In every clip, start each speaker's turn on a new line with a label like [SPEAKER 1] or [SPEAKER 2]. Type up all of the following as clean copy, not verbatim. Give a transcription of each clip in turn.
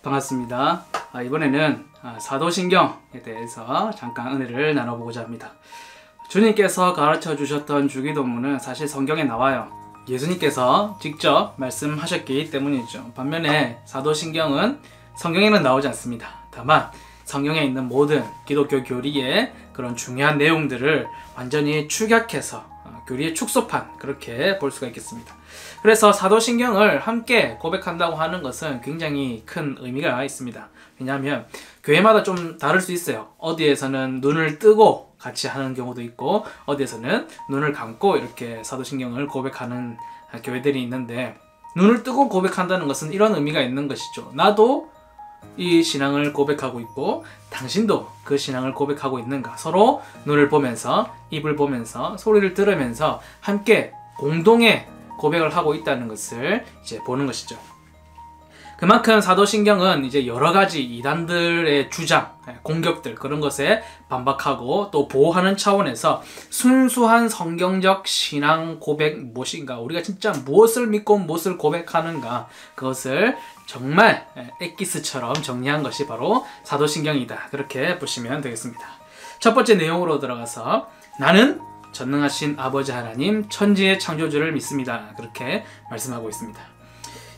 [SPEAKER 1] 반갑습니다. 이번에는 사도신경에 대해서 잠깐 은혜를 나눠보고자 합니다. 주님께서 가르쳐 주셨던 주기도문은 사실 성경에 나와요. 예수님께서 직접 말씀하셨기 때문이죠. 반면에 사도신경은 성경에는 나오지 않습니다. 다만 성경에 있는 모든 기독교 교리의 그런 중요한 내용들을 완전히 축약해서 교리의 축소판, 그렇게 볼 수가 있겠습니다. 그래서 사도신경을 함께 고백한다고 하는 것은 굉장히 큰 의미가 있습니다. 왜냐하면 교회마다 좀 다를 수 있어요. 어디에서는 눈을 뜨고 같이 하는 경우도 있고, 어디에서는 눈을 감고 이렇게 사도신경을 고백하는 교회들이 있는데, 눈을 뜨고 고백한다는 것은 이런 의미가 있는 것이죠. 나도 이 신앙을 고백하고 있고 당신도 그 신앙을 고백하고 있는가, 서로 눈을 보면서 입을 보면서 소리를 들으면서 함께 공동의 고백을 하고 있다는 것을 이제 보는 것이죠. 그만큼 사도신경은 이제 여러 가지 이단들의 주장, 공격들, 그런 것에 반박하고 또 보호하는 차원에서 순수한 성경적 신앙 고백 무엇인가, 우리가 진짜 무엇을 믿고 무엇을 고백하는가, 그것을 정말 엑기스처럼 정리한 것이 바로 사도신경이다, 그렇게 보시면 되겠습니다. 첫 번째 내용으로 들어가서, 나는 전능하신 아버지 하나님 천지의 창조주를 믿습니다, 그렇게 말씀하고 있습니다.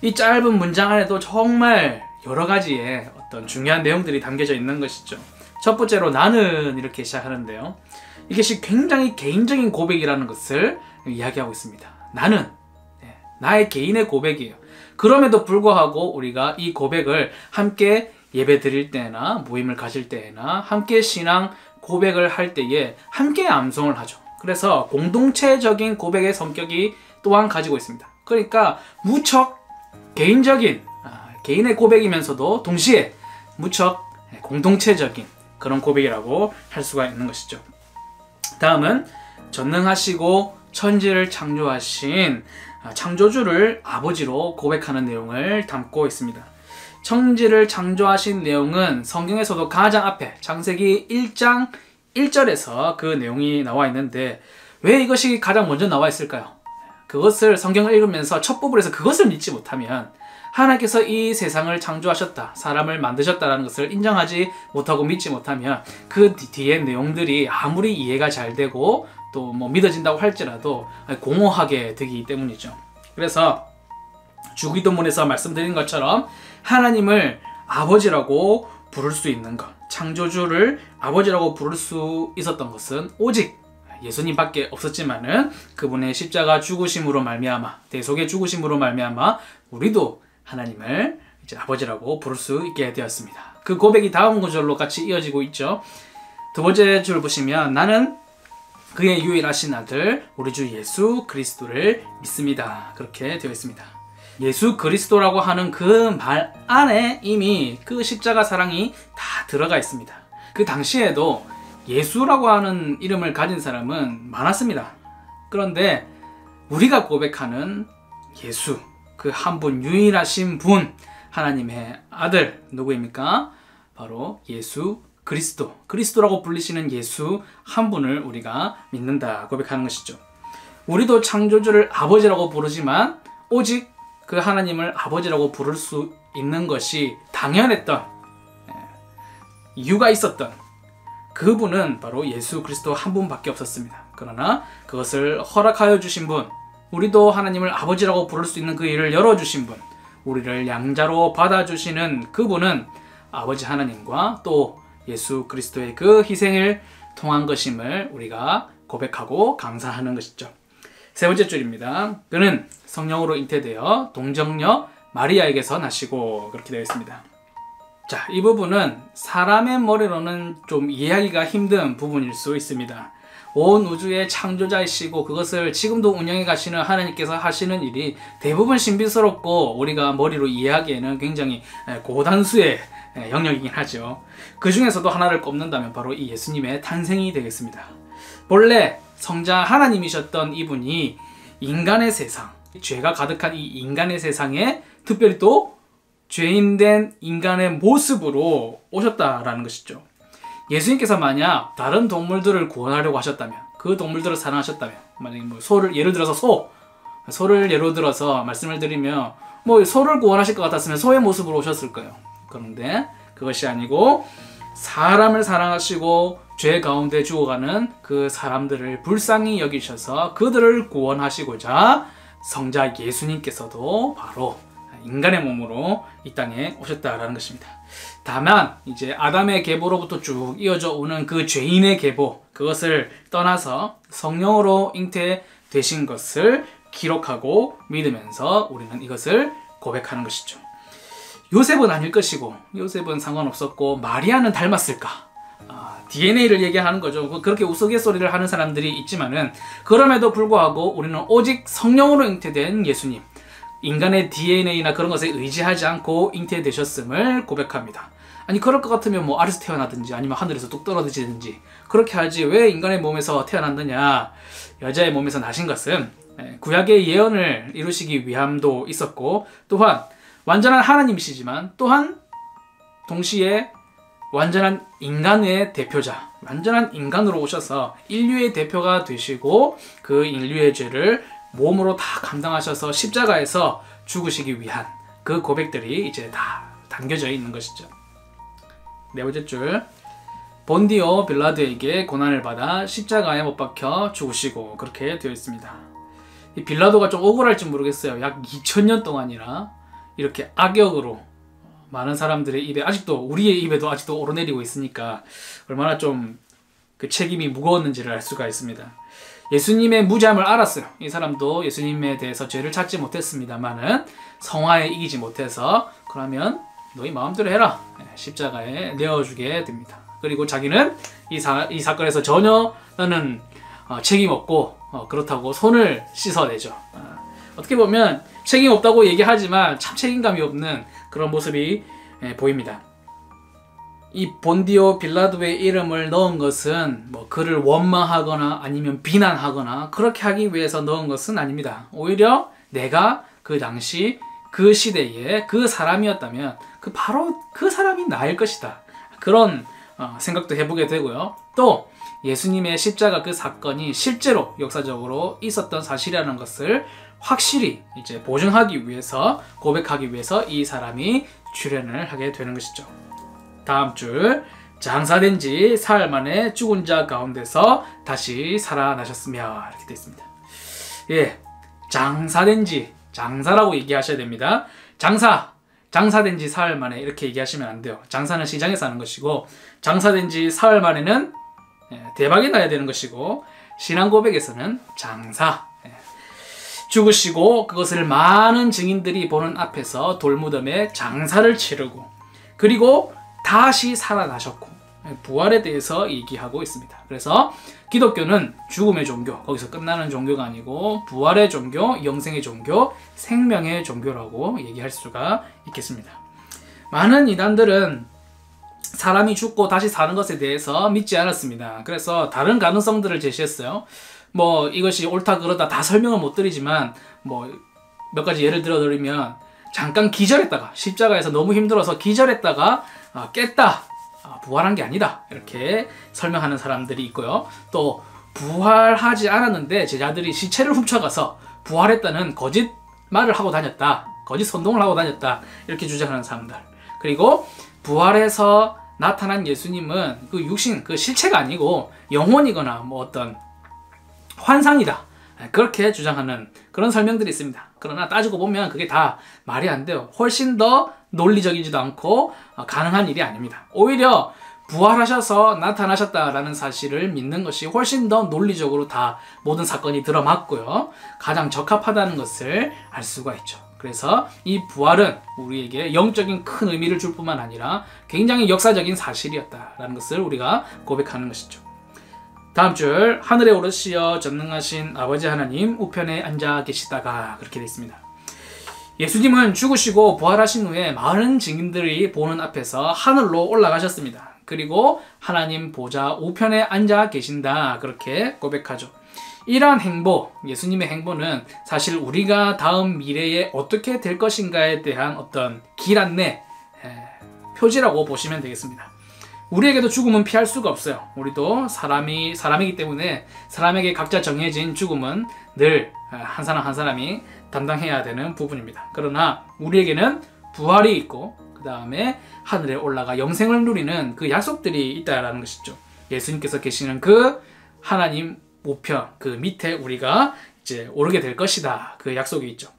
[SPEAKER 1] 이 짧은 문장 안에도 정말 여러 가지의 어떤 중요한 내용들이 담겨져 있는 것이죠. 첫 번째로 나는, 이렇게 시작하는데요, 이것이 굉장히 개인적인 고백이라는 것을 이야기하고 있습니다. 나는 나의 개인의 고백이에요. 그럼에도 불구하고 우리가 이 고백을 함께 예배 드릴 때나 모임을 가질 때나 함께 신앙 고백을 할 때에 함께 암송을 하죠. 그래서 공동체적인 고백의 성격이 또한 가지고 있습니다. 그러니까 무척 개인적인 개인의 고백이면서도 동시에 무척 공동체적인 그런 고백이라고 할 수가 있는 것이죠. 다음은 전능하시고 천지를 창조하신 창조주를 아버지로 고백하는 내용을 담고 있습니다. 천지를 창조하신 내용은 성경에서도 가장 앞에 창세기 1장 1절에서 그 내용이 나와 있는데, 왜 이것이 가장 먼저 나와 있을까요? 그것을 성경을 읽으면서 첫 부분에서 그것을 믿지 못하면, 하나님께서 이 세상을 창조하셨다, 사람을 만드셨다는 것을 인정하지 못하고 믿지 못하면 그 뒤에 내용들이 아무리 이해가 잘 되고 또 믿어진다고 할지라도 공허하게 되기 때문이죠. 그래서 주기도문에서 말씀드린 것처럼 하나님을 아버지라고 부를 수 있는 것, 창조주를 아버지라고 부를 수 있었던 것은 오직 예수님밖에 없었지만은 그분의 십자가 죽으심으로 말미암아, 대속의 죽으심으로 말미암아 우리도 하나님을 이제 아버지라고 부를 수 있게 되었습니다. 그 고백이 다음 구절로 같이 이어지고 있죠. 두 번째 줄 보시면, 나는 그의 유일하신 아들 우리 주 예수 그리스도를 믿습니다, 그렇게 되어 있습니다. 예수 그리스도라고 하는 그 말 안에 이미 그 십자가 사랑이 다 들어가 있습니다. 그 당시에도 예수라고 하는 이름을 가진 사람은 많았습니다. 그런데 우리가 고백하는 예수, 그 한 분, 유일하신 분, 하나님의 아들, 누구입니까? 바로 예수 그리스도, 그리스도라고 불리시는 예수 한 분을 우리가 믿는다, 고백하는 것이죠. 우리도 창조주를 아버지라고 부르지만 오직 그 하나님을 아버지라고 부를 수 있는 것이 당연했던, 이유가 있었던 그분은 바로 예수 그리스도 한 분밖에 없었습니다. 그러나 그것을 허락하여 주신 분, 우리도 하나님을 아버지라고 부를 수 있는 그 일을 열어주신 분, 우리를 양자로 받아주시는 그분은 아버지 하나님과 또 예수 그리스도의 그 희생을 통한 것임을 우리가 고백하고 감사하는 것이죠. 세 번째 줄입니다. 그는 성령으로 잉태되어 동정녀 마리아에게서 나시고, 그렇게 되어 있습니다. 자, 이 부분은 사람의 머리로는 좀 이해하기가 힘든 부분일 수 있습니다. 온 우주의 창조자이시고 그것을 지금도 운영해 가시는 하나님께서 하시는 일이 대부분 신비스럽고 우리가 머리로 이해하기에는 굉장히 고단수의 영역이긴 하죠. 그 중에서도 하나를 꼽는다면 바로 이 예수님의 탄생이 되겠습니다. 본래 성자 하나님이셨던 이분이 인간의 세상, 죄가 가득한 이 인간의 세상에 특별히 또 죄인된 인간의 모습으로 오셨다라는 것이죠. 예수님께서 만약 다른 동물들을 구원하려고 하셨다면, 그 동물들을 사랑하셨다면, 만약에 소를 예를 들어서 소를 예로 들어서 말씀을 드리면 소를 구원하실 것 같았으면 소의 모습으로 오셨을 거예요. 그런데 그것이 아니고 사람을 사랑하시고 죄 가운데 죽어가는 그 사람들을 불쌍히 여기셔서 그들을 구원하시고자 성자 예수님께서도 바로 인간의 몸으로 이 땅에 오셨다라는 것입니다. 다만 이제 아담의 계보로부터 쭉 이어져 오는 그 죄인의 계보, 그것을 떠나서 성령으로 잉태되신 것을 기록하고 믿으면서 우리는 이것을 고백하는 것이죠. 요셉은 아닐 것이고, 요셉은 상관없었고, 마리아는 닮았을까? DNA를 얘기하는 거죠. 그렇게 우스갯소리를 하는 사람들이 있지만은, 그럼에도 불구하고 우리는 오직 성령으로 잉태된 예수님, 인간의 DNA나 그런 것에 의지하지 않고 잉태되셨음을 고백합니다. 아니, 그럴 것 같으면 뭐 알에서 태어나든지 아니면 하늘에서 뚝 떨어지든지 그렇게 하지, 왜 인간의 몸에서 태어났느냐? 여자의 몸에서 나신 것은 구약의 예언을 이루시기 위함도 있었고, 또한 완전한 하나님이시지만 또한 동시에 완전한 인간의 대표자, 완전한 인간으로 오셔서 인류의 대표가 되시고 그 인류의 죄를 몸으로 다 감당하셔서 십자가에서 죽으시기 위한 그 고백들이 이제 다 담겨져 있는 것이죠. 네 번째 줄, 본디오 빌라도에게 고난을 받아 십자가에 못 박혀 죽으시고, 그렇게 되어 있습니다. 이 빌라도가 좀 억울할지 모르겠어요. 약 2000년 동안이나 이렇게 악역으로 많은 사람들의 입에, 아직도 우리의 입에도 아직도 오르내리고 있으니까 얼마나 좀 그 책임이 무거웠는지를 알 수가 있습니다. 예수님의 무죄함을 알았어요. 이 사람도 예수님에 대해서 죄를 찾지 못했습니다만은 성화에 이기지 못해서, 그러면 너희 마음대로 해라, 십자가에 내어주게 됩니다. 그리고 자기는 이 사건에서 전혀 나는 책임 없고 그렇다고 손을 씻어내죠. 어떻게 보면 책임 없다고 얘기하지만 참 책임감이 없는 그런 모습이 보입니다. 이 본디오 빌라도의 이름을 넣은 것은 뭐 그를 원망하거나 아니면 비난하거나 그렇게 하기 위해서 넣은 것은 아닙니다. 오히려 내가 그 당시 그 시대에 그 사람이었다면 바로 그 사람이 나일 것이다, 그런 생각도 해보게 되고요. 또 예수님의 십자가 그 사건이 실제로 역사적으로 있었던 사실이라는 것을 확실히 이제 보증하기 위해서, 고백하기 위해서 이 사람이 출연을 하게 되는 것이죠. 다음 줄, 장사된 지 사흘 만에 죽은 자 가운데서 다시 살아나셨으며, 이렇게 되어 있습니다. 예, 장사된 지, 장사라고 얘기하셔야 됩니다. 장사된 지 사흘 만에 이렇게 얘기하시면 안 돼요. 장사는 시장에서 하는 것이고, 장사된 지 사흘 만에는 대박이 나야 되는 것이고, 신앙 고백에서는 장사, 죽으시고 그것을 많은 증인들이 보는 앞에서 돌무덤에 장사를 치르고, 그리고 다시 살아나셨고, 부활에 대해서 얘기하고 있습니다. 그래서 기독교는 죽음의 종교, 거기서 끝나는 종교가 아니고 부활의 종교, 영생의 종교, 생명의 종교라고 얘기할 수가 있겠습니다. 많은 이단들은 사람이 죽고 다시 사는 것에 대해서 믿지 않았습니다. 그래서 다른 가능성들을 제시했어요. 뭐 이것이 옳다 그러다 다 설명을 못 드리지만, 뭐 몇 가지 예를 들어 드리면, 잠깐 기절했다가, 십자가에서 너무 힘들어서 기절했다가 깼다, 부활한 게 아니다, 이렇게 설명하는 사람들이 있고요. 또 부활하지 않았는데 제자들이 시체를 훔쳐가서 부활했다는 거짓 말을 하고 다녔다, 거짓 선동을 하고 다녔다, 이렇게 주장하는 사람들. 그리고 부활해서 나타난 예수님은 그 육신, 그 실체가 아니고 영혼이거나 뭐 어떤 환상이다, 그렇게 주장하는 그런 설명들이 있습니다. 그러나 따지고 보면 그게 다 말이 안 돼요. 훨씬 더 논리적이지도 않고 가능한 일이 아닙니다. 오히려 부활하셔서 나타나셨다라는 사실을 믿는 것이 훨씬 더 논리적으로 다 모든 사건이 들어맞고요, 가장 적합하다는 것을 알 수가 있죠. 그래서 이 부활은 우리에게 영적인 큰 의미를 줄 뿐만 아니라 굉장히 역사적인 사실이었다라는 것을 우리가 고백하는 것이죠. 다음 줄, 하늘에 오르시어 전능하신 아버지 하나님 우편에 앉아 계시다가, 그렇게 되어 있습니다. 예수님은 죽으시고 부활하신 후에 많은 증인들이 보는 앞에서 하늘로 올라가셨습니다. 그리고 하나님 보좌 우편에 앉아 계신다, 그렇게 고백하죠. 이러한 행보, 예수님의 행보는 사실 우리가 다음 미래에 어떻게 될 것인가에 대한 어떤 길 안내, 표지라고 보시면 되겠습니다. 우리에게도 죽음은 피할 수가 없어요. 우리도 사람이기 때문에 사람에게 각자 정해진 죽음은 늘 한 사람 한 사람이 담당해야 되는 부분입니다. 그러나 우리에게는 부활이 있고 그 다음에 하늘에 올라가 영생을 누리는 그 약속들이 있다라는 것이죠. 예수님께서 계시는 그 하나님 우편 그 밑에 우리가 이제 오르게 될 것이다. 그 약속이 있죠.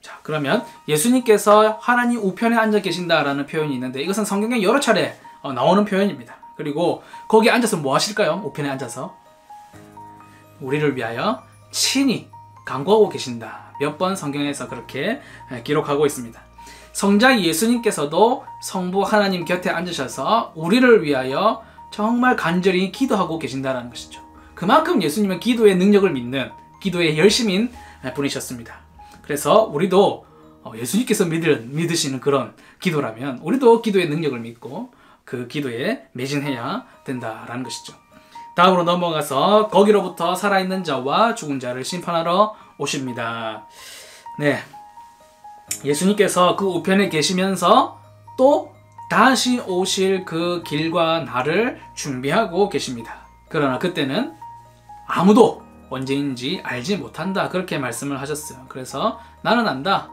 [SPEAKER 1] 자, 그러면 예수님께서 하나님 우편에 앉아 계신다라는 표현이 있는데 이것은 성경에 여러 차례 나오는 표현입니다. 그리고 거기에 앉아서 뭐 하실까요? 우편에 앉아서 우리를 위하여 친히 간구하고 계신다. 몇 번 성경에서 그렇게 기록하고 있습니다. 성자 예수님께서도 성부 하나님 곁에 앉으셔서 우리를 위하여 정말 간절히 기도하고 계신다는 것이죠. 그만큼 예수님은 기도의 능력을 믿는 기도의 열심인 분이셨습니다. 그래서 우리도 예수님께서 믿으시는 그런 기도라면 우리도 기도의 능력을 믿고 그 기도에 매진해야 된다라는 것이죠. 다음으로 넘어가서 거기로부터 살아있는 자와 죽은 자를 심판하러 오십니다. 네, 예수님께서 그 우편에 계시면서 또 다시 오실 그 길과 날을 준비하고 계십니다. 그러나 그때는 아무도 언제인지 알지 못한다 그렇게 말씀을 하셨어요. 그래서 나는 안다.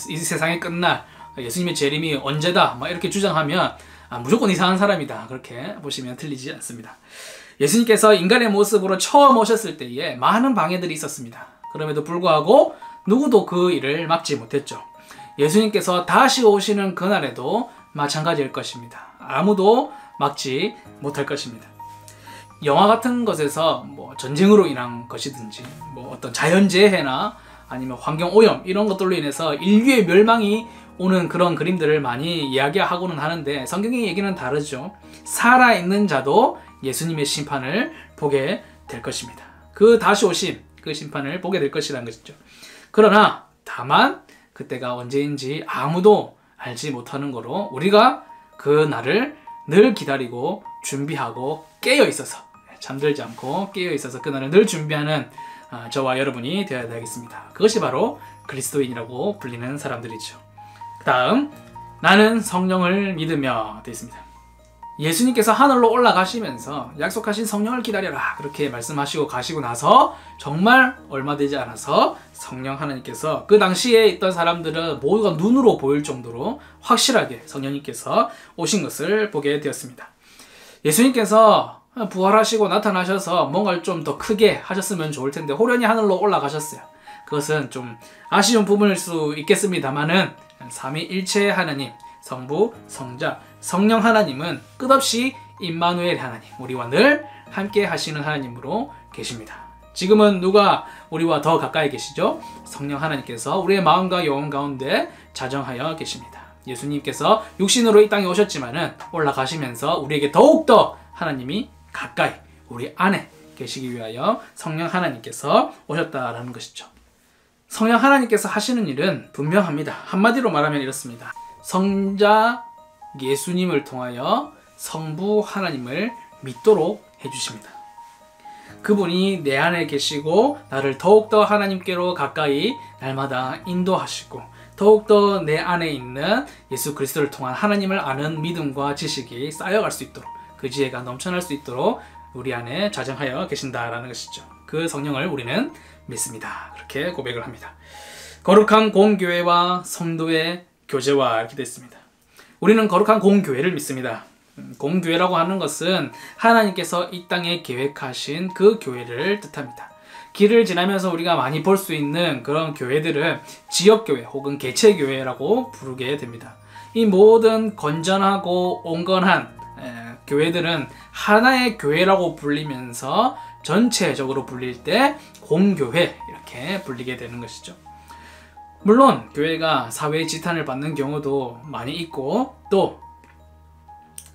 [SPEAKER 1] 이 세상의 끝날 예수님의 재림이 언제다 이렇게 주장하면 무조건 이상한 사람이다 그렇게 보시면 틀리지 않습니다. 예수님께서 인간의 모습으로 처음 오셨을 때에 많은 방해들이 있었습니다. 그럼에도 불구하고 누구도 그 일을 막지 못했죠. 예수님께서 다시 오시는 그날에도 마찬가지일 것입니다. 아무도 막지 못할 것입니다. 영화 같은 것에서 뭐 전쟁으로 인한 것이든지 뭐 어떤 자연재해나 아니면 환경오염 이런 것들로 인해서 인류의 멸망이 오는 그런 그림들을 많이 이야기하고는 하는데 성경의 얘기는 다르죠. 살아있는 자도 예수님의 심판을 보게 될 것입니다. 그 다시 오심, 그 심판을 보게 될 것이라는 것이죠. 그러나 다만 그때가 언제인지 아무도 알지 못하는 거로 우리가 그 날을 늘 기다리고 준비하고 깨어 있어서 잠들지 않고 깨어 있어서 그 날을 늘 준비하는 저와 여러분이 되어야 되겠습니다. 그것이 바로 그리스도인이라고 불리는 사람들이죠. 그 다음 나는 성령을 믿으며 되어 있습니다. 예수님께서 하늘로 올라가시면서 약속하신 성령을 기다려라 그렇게 말씀하시고 가시고 나서 정말 얼마 되지 않아서 성령 하나님께서 그 당시에 있던 사람들은 모두가 눈으로 보일 정도로 확실하게 성령님께서 오신 것을 보게 되었습니다. 예수님께서 부활하시고 나타나셔서 뭔가를 좀 더 크게 하셨으면 좋을 텐데 호련히 하늘로 올라가셨어요. 그것은 좀 아쉬운 부분일 수 있겠습니다만은 삼위일체 하나님 성부, 성자, 성령 하나님은 끝없이 임마누엘 하나님, 우리와 늘 함께 하시는 하나님으로 계십니다. 지금은 누가 우리와 더 가까이 계시죠? 성령 하나님께서 우리의 마음과 영혼 가운데 자정하여 계십니다. 예수님께서 육신으로 이 땅에 오셨지만은 올라가시면서 우리에게 더욱더 하나님이 가까이 우리 안에 계시기 위하여 성령 하나님께서 오셨다라는 것이죠. 성령 하나님께서 하시는 일은 분명합니다. 한마디로 말하면 이렇습니다. 성자 예수님을 통하여 성부 하나님을 믿도록 해주십니다. 그분이 내 안에 계시고 나를 더욱더 하나님께로 가까이 날마다 인도하시고 더욱더 내 안에 있는 예수 그리스도를 통한 하나님을 아는 믿음과 지식이 쌓여갈 수 있도록 그 지혜가 넘쳐날 수 있도록 우리 안에 자정하여 계신다라는 것이죠. 그 성령을 우리는 믿습니다. 그렇게 고백을 합니다. 거룩한 공교회와 성도의 교제와 이렇게 되어 있습니다. 우리는 거룩한 공교회를 믿습니다. 공교회라고 하는 것은 하나님께서 이 땅에 계획하신 그 교회를 뜻합니다. 길을 지나면서 우리가 많이 볼 수 있는 그런 교회들은 지역교회 혹은 개체교회라고 부르게 됩니다. 이 모든 건전하고 온건한 교회들은 하나의 교회라고 불리면서 전체적으로 불릴 때 공교회 이렇게 불리게 되는 것이죠. 물론 교회가 사회의 지탄을 받는 경우도 많이 있고 또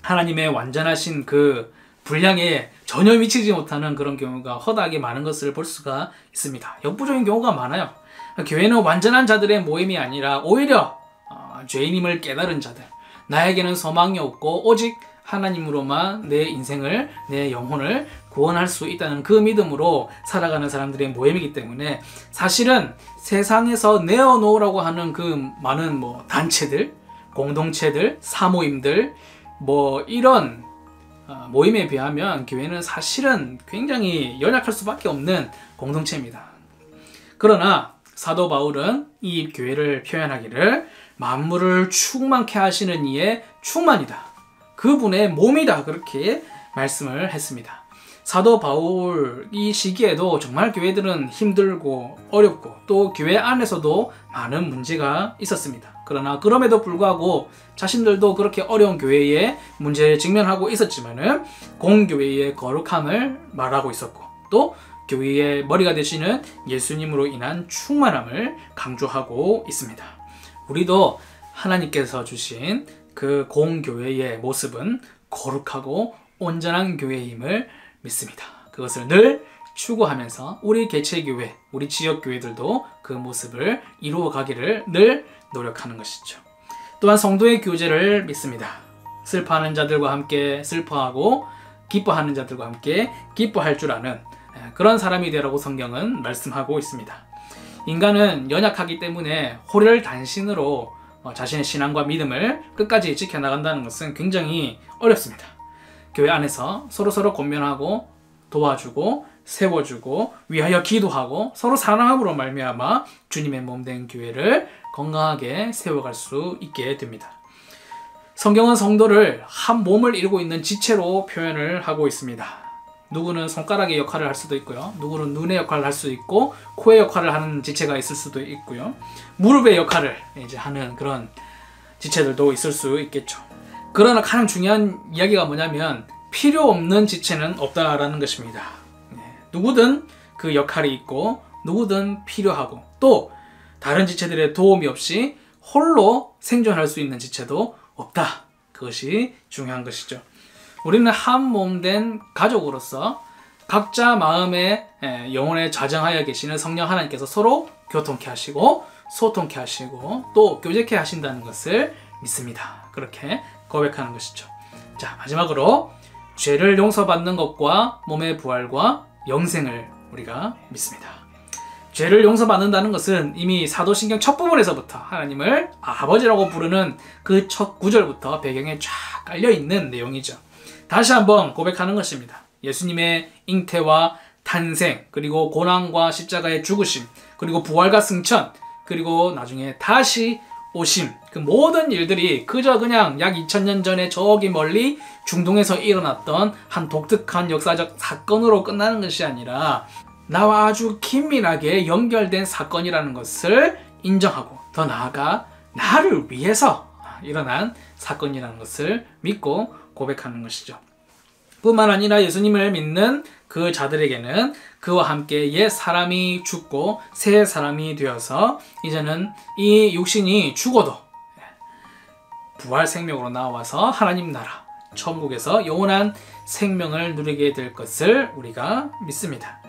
[SPEAKER 1] 하나님의 완전하신 그 분량에 전혀 미치지 못하는 그런 경우가 허다하게 많은 것을 볼 수가 있습니다. 역부족인 경우가 많아요. 교회는 완전한 자들의 모임이 아니라 오히려 죄인임을 깨달은 자들, 나에게는 소망이 없고 오직 하나님으로만 내 인생을, 내 영혼을 구원할 수 있다는 그 믿음으로 살아가는 사람들의 모임이기 때문에 사실은 세상에서 내어놓으라고 하는 그 많은 단체들, 공동체들, 사모임들 이런 모임에 비하면 교회는 사실은 굉장히 연약할 수밖에 없는 공동체입니다. 그러나 사도 바울은 이 교회를 표현하기를 만물을 충만케 하시는 이의 충만이다. 그분의 몸이다. 그렇게 말씀을 했습니다. 사도 바울 이 시기에도 정말 교회들은 힘들고 어렵고 또 교회 안에서도 많은 문제가 있었습니다. 그러나 그럼에도 불구하고 자신들도 그렇게 어려운 교회에 문제를 직면하고 있었지만은 공교회의 거룩함을 말하고 있었고 또 교회의 머리가 되시는 예수님으로 인한 충만함을 강조하고 있습니다. 우리도 하나님께서 주신 그 공교회의 모습은 거룩하고 온전한 교회임을 믿습니다. 그것을 늘 추구하면서 우리 개체교회, 우리 지역교회들도 그 모습을 이루어가기를 늘 노력하는 것이죠. 또한 성도의 교제를 믿습니다. 슬퍼하는 자들과 함께 슬퍼하고 기뻐하는 자들과 함께 기뻐할 줄 아는 그런 사람이 되라고 성경은 말씀하고 있습니다. 인간은 연약하기 때문에 호혈단신으로 자신의 신앙과 믿음을 끝까지 지켜나간다는 것은 굉장히 어렵습니다. 교회 안에서 서로서로 권면하고 도와주고 세워주고 위하여 기도하고 서로 사랑함으로 말미암아 주님의 몸된 교회를 건강하게 세워갈 수 있게 됩니다. 성경은 성도를 한 몸을 이루고 있는 지체로 표현을 하고 있습니다. 누구는 손가락의 역할을 할 수도 있고요. 누구는 눈의 역할을 할 수도 있고 코의 역할을 하는 지체가 있을 수도 있고요. 무릎의 역할을 이제 하는 그런 지체들도 있을 수 있겠죠. 그러나 가장 중요한 이야기가 뭐냐면 필요 없는 지체는 없다라는 것입니다. 누구든 그 역할이 있고 누구든 필요하고 또 다른 지체들의 도움이 없이 홀로 생존할 수 있는 지체도 없다. 그것이 중요한 것이죠. 우리는 한 몸 된 가족으로서 각자 마음에 영혼에 좌정하여 계시는 성령 하나님께서 서로 교통케 하시고 소통케 하시고 또 교제케 하신다는 것을 믿습니다. 그렇게 고백하는 것이죠. 자, 마지막으로 죄를 용서받는 것과 몸의 부활과 영생을 우리가 믿습니다. 죄를 용서받는다는 것은 이미 사도신경 첫 부분에서부터 하나님을 아버지라고 부르는 그 첫 구절부터 배경에 쫙 깔려있는 내용이죠. 다시 한번 고백하는 것입니다. 예수님의 잉태와 탄생, 그리고 고난과 십자가의 죽으심, 그리고 부활과 승천, 그리고 나중에 다시 오심, 그 모든 일들이 그저 그냥 약 2000년 전에 저기 멀리 중동에서 일어났던 한 독특한 역사적 사건으로 끝나는 것이 아니라 나와 아주 긴밀하게 연결된 사건이라는 것을 인정하고 더 나아가 나를 위해서 일어난 사건이라는 것을 믿고 고백하는 것이죠. 뿐만 아니라 예수님을 믿는 그 자들에게는 그와 함께 옛 사람이 죽고 새 사람이 되어서 이제는 이 육신이 죽어도 부활 생명으로 나와서 하나님 나라 천국에서 영원한 생명을 누리게 될 것을 우리가 믿습니다.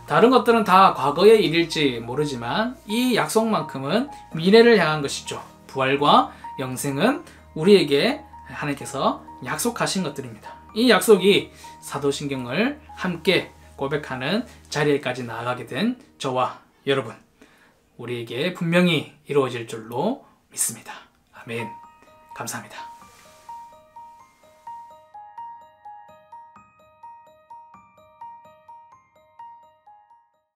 [SPEAKER 1] 다른 것들은 다 과거의 일일지 모르지만 이 약속만큼은 미래를 향한 것이죠. 부활과 영생은 우리에게 하나님께서 약속하신 것들입니다. 이 약속이 사도신경을 함께 고백하는 자리에까지 나아가게 된 저와 여러분, 우리에게 분명히 이루어질 줄로 믿습니다. 아멘. 감사합니다.